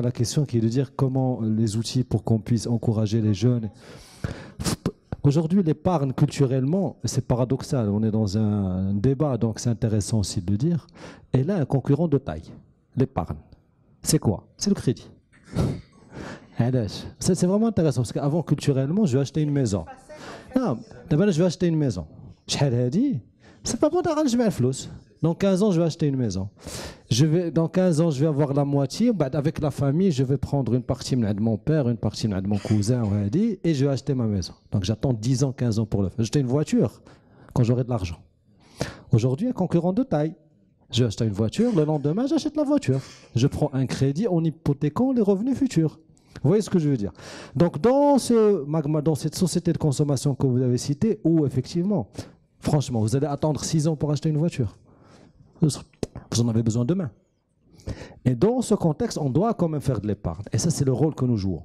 à la question qui est de dire comment les outils pour qu'on puisse encourager les jeunes. Aujourd'hui, l'épargne culturellement, c'est paradoxal. On est dans un débat, donc c'est intéressant aussi de le dire. Et là, un concurrent de taille, l'épargne. C'est quoi? C'est le crédit. C'est vraiment intéressant parce qu'avant, culturellement, je vais acheter une maison. Non, d'abord, je vais acheter une maison. C'est pas bon d'arranger le flous. Dans 15 ans, je vais acheter une maison. Dans 15 ans, je vais avoir la moitié. Avec la famille, je vais prendre une partie de mon père, une partie de mon cousin, et je vais acheter ma maison. Donc j'attends 10 ans, 15 ans pour le faire. J'achète une voiture quand j'aurai de l'argent. Aujourd'hui, un concurrent de taille. Je vais acheter une voiture, le lendemain, j'achète la voiture. Je prends un crédit en hypothéquant les revenus futurs. Vous voyez ce que je veux dire? Donc dans cette société de consommation que vous avez citée, où effectivement, franchement, vous allez attendre 6 ans pour acheter une voiture. Vous en avez besoin demain. Et dans ce contexte, on doit quand même faire de l'épargne. Et ça, c'est le rôle que nous jouons.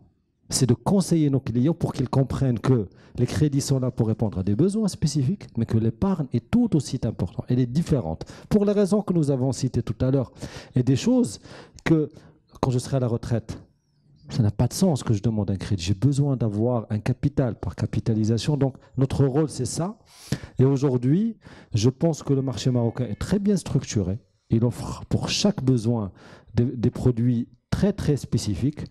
C'est de conseiller nos clients pour qu'ils comprennent que les crédits sont là pour répondre à des besoins spécifiques, mais que l'épargne est tout aussi importante. Elle est différente. Pour les raisons que nous avons citées tout à l'heure. Et des choses que, quand je serai à la retraite, ça n'a pas de sens que je demande un crédit. J'ai besoin d'avoir un capital par capitalisation. Donc, notre rôle, c'est ça. Et aujourd'hui, je pense que le marché marocain est très bien structuré. Il offre pour chaque besoin des produits très, très spécifiques.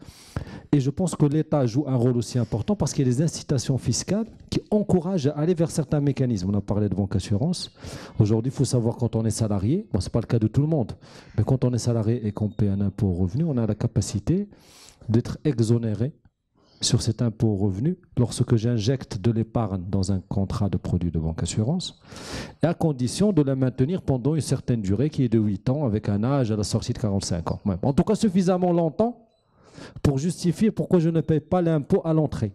Et je pense que l'État joue un rôle aussi important parce qu'il y a des incitations fiscales qui encouragent à aller vers certains mécanismes. On a parlé de banque assurance. Aujourd'hui, il faut savoir quand on est salarié, bon, ce n'est pas le cas de tout le monde, mais quand on est salarié et qu'on paie un impôt au revenu, on a la capacité d'être exonéré sur cet impôt au revenu lorsque j'injecte de l'épargne dans un contrat de produit de banque assurance, et à condition de la maintenir pendant une certaine durée qui est de 8 ans avec un âge à la sortie de 45 ans. En tout cas, suffisamment longtemps pour justifier pourquoi je ne paye pas l'impôt à l'entrée.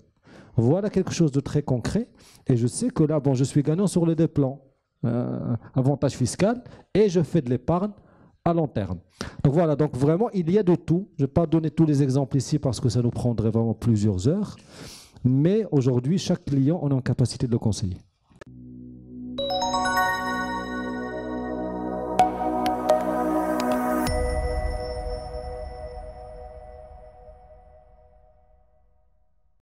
Voilà quelque chose de très concret. Et je sais que là, bon, je suis gagnant sur les deux plans. Avantage fiscal et je fais de l'épargne à long terme. Donc voilà, donc vraiment, il y a de tout. Je ne vais pas donner tous les exemples ici parce que ça nous prendrait vraiment plusieurs heures. Mais aujourd'hui, chaque client, on est en capacité de le conseiller.